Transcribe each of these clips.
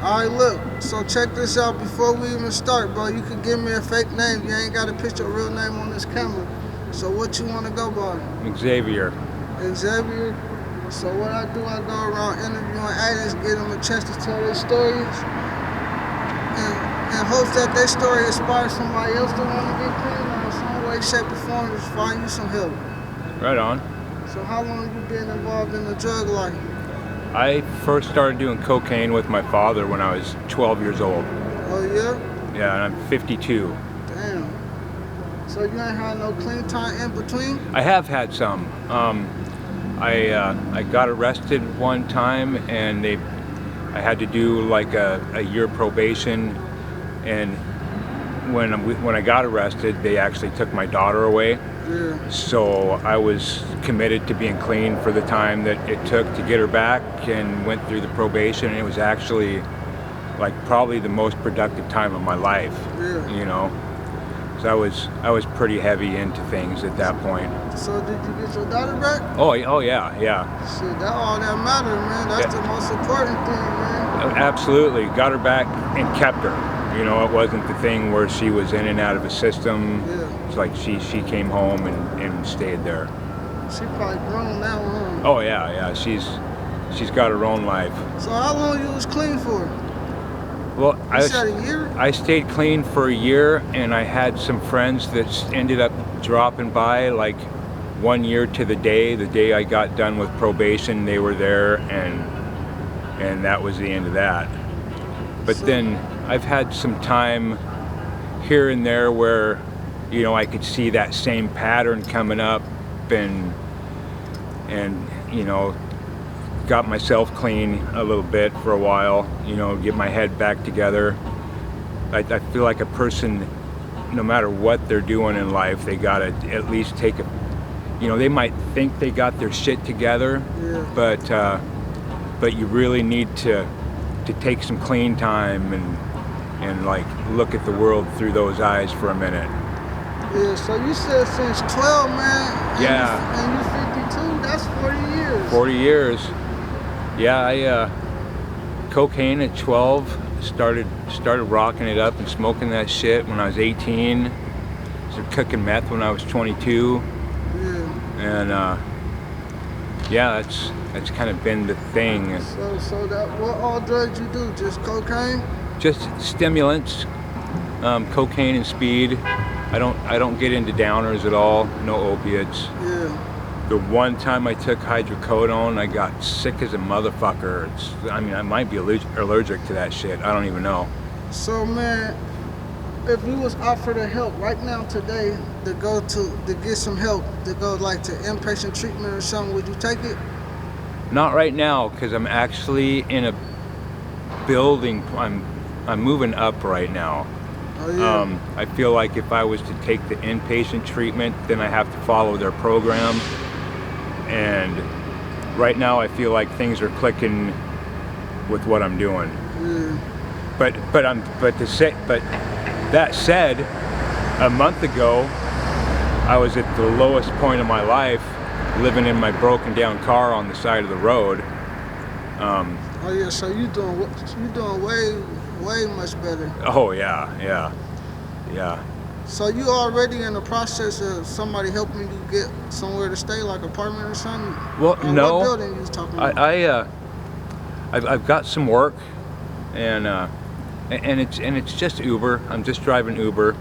Alright, look, so check this out before we even start, bro. You can give me a fake name. You ain't got to put your real name on this camera. So what you want to go by? Xavier. Xavier? So what I do, I go around interviewing addicts, get them a chance to tell their stories, and hopes that their story inspires somebody else to want to get clean or in some way, shape, or form to find you some help. Right on. So how long you been involved in the drug life? I first started doing cocaine with my father when I was 12 years old. Oh yeah? Yeah, and I'm 52. Damn. So you ain't had no clean time in between? I have had some. I got arrested one time, and I had to do like a year probation, and when I got arrested, they actually took my daughter away. Yeah. So I was committed to being clean for the time that it took to get her back, and went through the probation, and it was actually like probably the most productive time of my life. Yeah. You know, so I was pretty heavy into things at that point. So did you get your daughter back? Oh yeah. Shit, that all that matters, man. That's the most important thing, man. Absolutely, got her back and kept her. You know, it wasn't the thing where she was in and out of a system. Yeah. It's like she came home and stayed there. She probably grown now, huh? Oh yeah. She's got her own life. So how long you was clean for? Well, You said a year? I stayed clean for a year, and I had some friends that ended up dropping by like 1 year to the day I got done with probation. They were there, and that was the end of that. But then I've had some time here and there where, you know, I could see that same pattern coming up, and you know, got myself clean a little bit for a while, you know, get my head back together. I feel like a person, no matter what they're doing in life, they gotta at least take you know, they might think they got their shit together, yeah. but you really need to take some clean time and like look at the world through those eyes for a minute. Yeah, so you said since 12, man. Yeah. And you 52, that's 40 years. 40 years. Yeah, I cocaine at 12, started rocking it up and smoking that shit when I was 18. Started cooking meth when I was 22. Yeah. And yeah, that's kind of been the thing. So that what all drugs you do? Just cocaine? Just stimulants, cocaine and speed. I don't get into downers at all. No opiates. Yeah. The one time I took hydrocodone, I got sick as a motherfucker. I mean, I might be allergic to that shit. I don't even know. So man, if you was offered a help right now today to get some help, to go like to inpatient treatment or something, would you take it? Not right now, because I'm actually in a building. I'm moving up right now. Oh, yeah. I feel like if I was to take the inpatient treatment, then I have to follow their program. And right now, I feel like things are clicking with what I'm doing. Yeah. But that said, a month ago, I was at the lowest point of my life, living in my broken down car on the side of the road. Oh yeah, so you doing way much better. Oh yeah. So you already in the process of somebody helping you get somewhere to stay, like apartment or something? Well, no. What building you was talking about? I've got some work, and it's just Uber. I'm just driving Uber.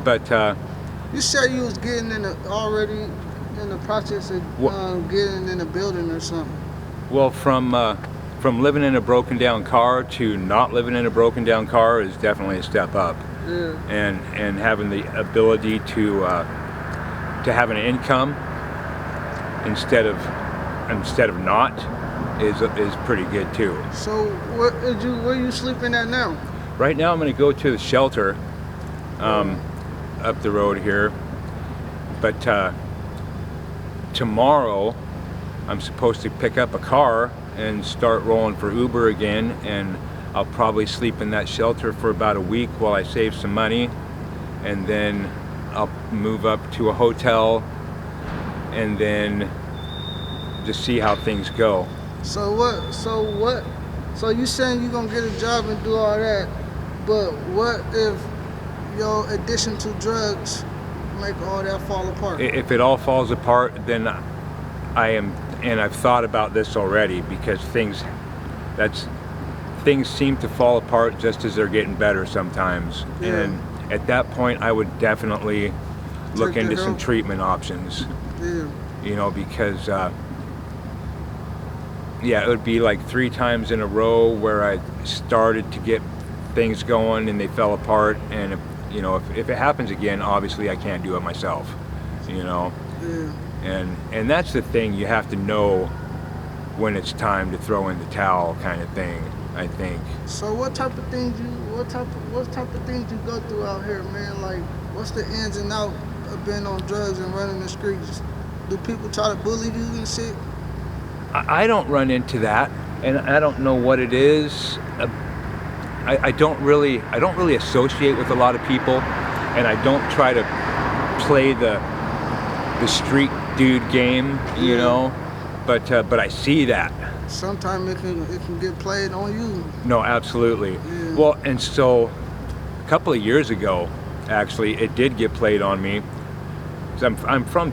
But you said you was already in the process of getting in a building or something. Well, from living in a broken down car to not living in a broken down car is definitely a step up. Yeah. And having the ability to have an income instead of not is pretty good too. So where you sleeping at now? Right now I'm going to go to the shelter up the road here, but tomorrow I'm supposed to pick up a car and start rolling for Uber again, and I'll probably sleep in that shelter for about a week while I save some money, and then I'll move up to a hotel and then just see how things go. So what So you saying you gonna get a job and do all that, but what if your addiction to drugs make all that fall apart? If it all falls apart, then I am, and I've thought about this already, because things seem to fall apart just as they're getting better sometimes. Yeah. And at that point, I would definitely look Take the into some help. treatment options. Yeah. You know, because yeah, it would be like 3 times in a row where I started to get things going and they fell apart. And if it happens again, obviously I can't do it myself. You know, Yeah. and that's the thing. You have to know when it's time to throw in the towel, kind of thing. I think. So what type of things you go through out here, man? Like, what's the ins and outs of being on drugs and running the streets? Do people try to bully you and shit? I don't run into that, and I don't know what it is. I don't really associate with a lot of people, and I don't try to play the street dude game, you know. But I see that. Sometimes it can get played on you. No, absolutely. Yeah. Well, and so a couple of years ago, actually, it did get played on me. 'Cause I'm from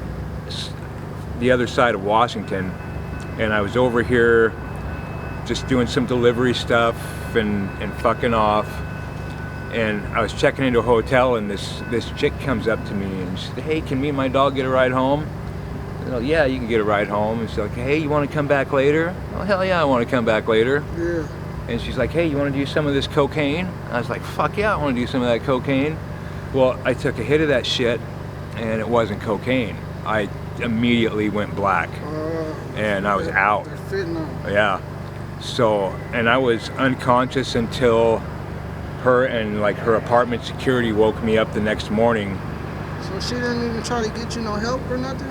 the other side of Washington, and I was over here just doing some delivery stuff and fucking off. And I was checking into a hotel, and this chick comes up to me and she said, "Hey, can me and my dog get a ride home?" I said, "Yeah, you can get a ride home." And she's like, "Hey, you want to come back later?" "Oh, hell yeah, I want to come back later." Yeah. And she's like, "Hey, you want to do some of this cocaine?" I was like, "Fuck yeah, I want to do some of that cocaine." Well, I took a hit of that shit, and it wasn't cocaine. I immediately went black, and I was out. They're fitting on. Yeah. So, and I was unconscious until her and like her apartment security woke me up the next morning. So she didn't even try to get you no help or nothing?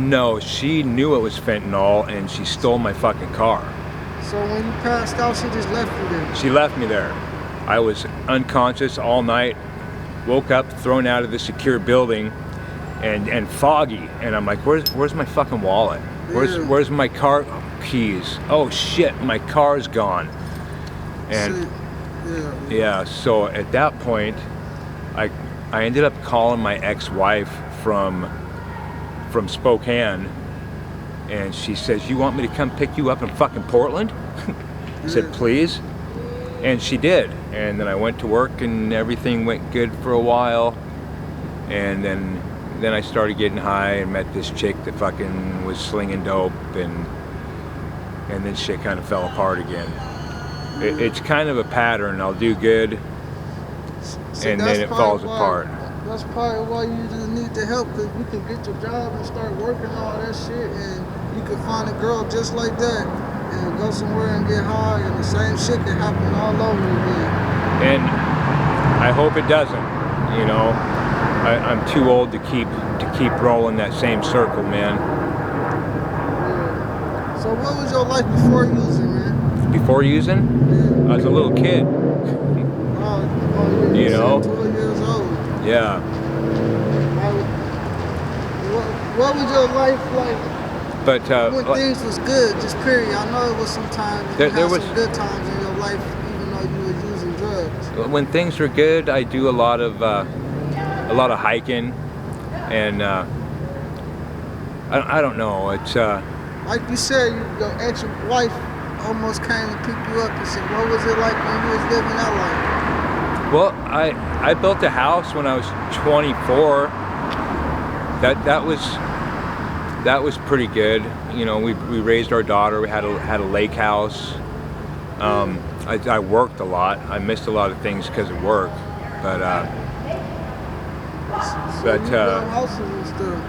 No, she knew it was fentanyl, and she stole my fucking car. So when you passed out, she just left you there? She left me there. I was unconscious all night, woke up thrown out of the secure building, and foggy, and I'm like, where's my fucking wallet? Where's my car keys? Oh shit, my car's gone. And yeah, so at that point, I ended up calling my ex-wife from Spokane, and she says, "You want me to come pick you up in fucking Portland?" I said, "Please." And she did. And then I went to work, and everything went good for a while. And then I started getting high and met this chick that fucking was slinging dope, and then shit kind of fell apart again. It's kind of a pattern. I'll do good, and then it falls apart. That's probably why you just need the help, because you can get your job and start working all that shit, and you can find a girl just like that and go somewhere and get high, and the same shit can happen all over again. And I hope it doesn't. You know, I'm too old to keep rolling that same circle, man. Yeah. So what was your life before using, man? Before using? Yeah. I was a little kid. Oh, you know? 12 years old. Yeah. What was your life like? But when things was good, just period. I know it was sometimes there was some good times in your life, even though you were using drugs. When things were good, I do a lot of hiking, and I don't know. It's like you said, your ex-wife almost came to pick you up and said, "What was it like when you was living that life?" Well, I built a house when I was 24. That was pretty good. You know, we raised our daughter. We had a lake house. I worked a lot. I missed a lot of things because of work, but you built houses and stuff.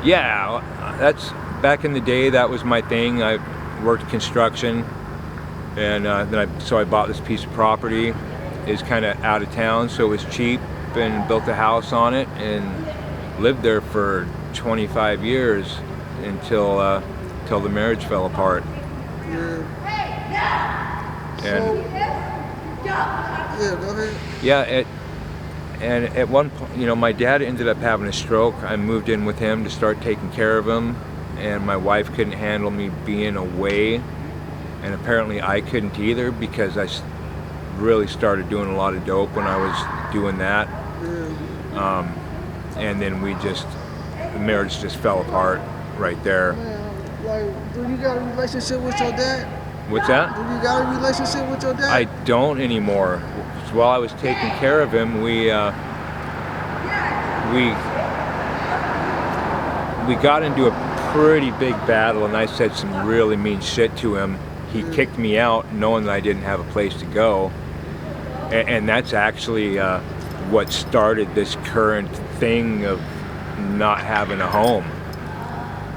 Yeah, that's back in the day. That was my thing. I worked construction, and so I bought this piece of property. It's kind of out of town, so it was cheap, and built a house on it and lived there for 25 years until the marriage fell apart. Yeah. And yeah, go ahead. yeah, and at one point, you know, my dad ended up having a stroke. I moved in with him to start taking care of him, and my wife couldn't handle me being away and apparently I couldn't either because really started doing a lot of dope when I was doing that. Yeah. And then the marriage just fell apart right there. Man, like, do you got a relationship with your dad? What's that? Do you got a relationship with your dad? I don't anymore. While I was taking care of him, we got into a pretty big battle, and I said some really mean shit to him. He kicked me out knowing that I didn't have a place to go. And that's actually what started this current thing of not having a home.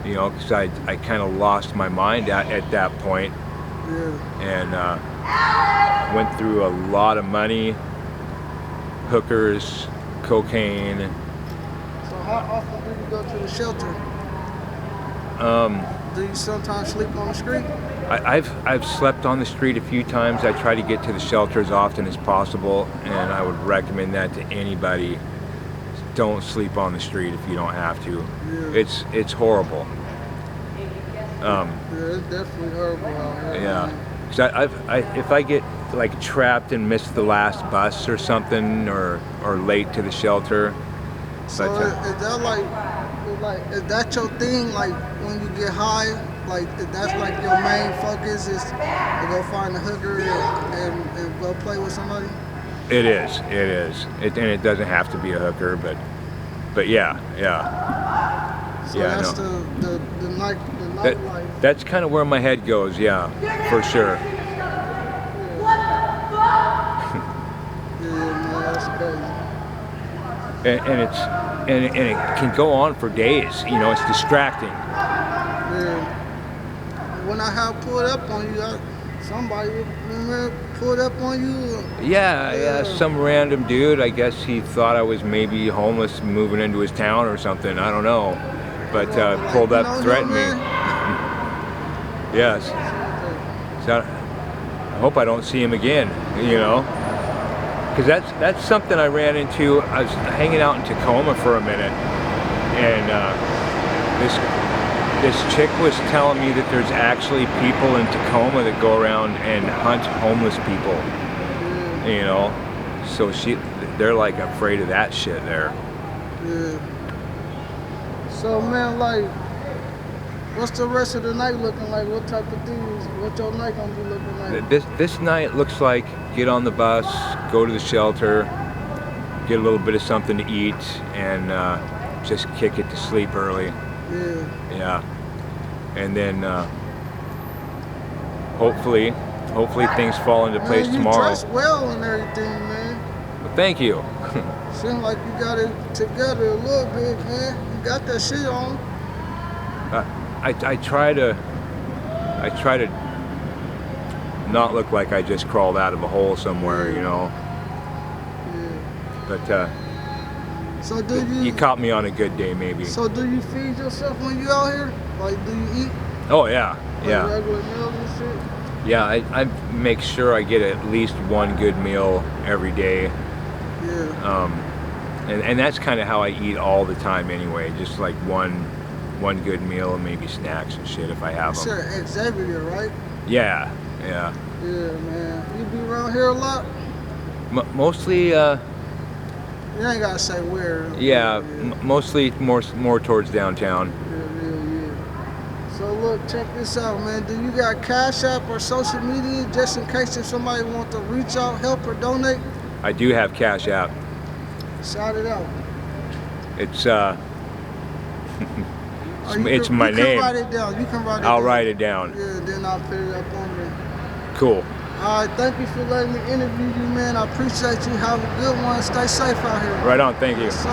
You know, because I kind of lost my mind at that point. Yeah. And went through a lot of money, hookers, cocaine. So how often do you go to the shelter? Do you sometimes sleep on the street? I've slept on the street a few times. I try to get to the shelter as often as possible, and I would recommend that to anybody. Don't sleep on the street if you don't have to. Yeah. It's horrible. Yeah, it's definitely horrible out here. Yeah, Man. because if I get like trapped and miss the last bus or something, or late to the shelter. So But, is that is that your thing? Like when you get high, like that's like your main focus is to go find a hooker and go play with somebody? It is. And it doesn't have to be a hooker, but yeah. So Yeah, that's no. the nightlife. That's kind of where my head goes. Yeah, for sure. Yeah, man, that's crazy. And it can go on for days. You know, it's distracting. Yeah. When I have pulled up on you, somebody pulled up on you. Yeah. Some random dude. I guess he thought I was maybe homeless, moving into his town or something. I don't know. But pulled up, threatened me. Yes. So I hope I don't see him again. You know, because that's something I ran into. I was hanging out in Tacoma for a minute, and this chick was telling me that there's actually people in Tacoma that go around and hunt homeless people. You know, so they're like afraid of that shit there. Yeah. So man, like, what's the rest of the night looking like? What type of things? What your night gonna be looking like? This night looks like get on the bus, go to the shelter, get a little bit of something to eat, and just kick it to sleep early. Yeah. And then hopefully things fall into place Man, you tomorrow. dress well and everything, man. Well, thank you. Seems like you got it together a little bit, man. You got that shit on. I try to not look like I just crawled out of a hole somewhere, you know. Yeah. But So do you caught me on a good day, maybe. So do you feed yourself when you out here? Like, do you eat? Oh yeah, Like yeah. regular meals and shit? Yeah, I make sure I get at least one good meal every day. Yeah. And that's kind of how I eat all the time anyway. Just like one good meal and maybe snacks and shit if I have them. Sure, Xavier, right? Yeah. Yeah, man. You be around here a lot? Mostly. You ain't gotta say where. Yeah, mostly more towards downtown. Yeah. So look, check this out, man. Do you got Cash App or social media just in case if somebody want to reach out, help, or donate? I do have Cash App. Shout it out. It's Or it's my you name. can write it down. You can write it down. I'll write it down. Yeah, then I'll put it up on there. Cool. All right, thank you for letting me interview you, man. I appreciate you. Have a good one. Stay safe out here. Right on. Thank you. Yes, sir.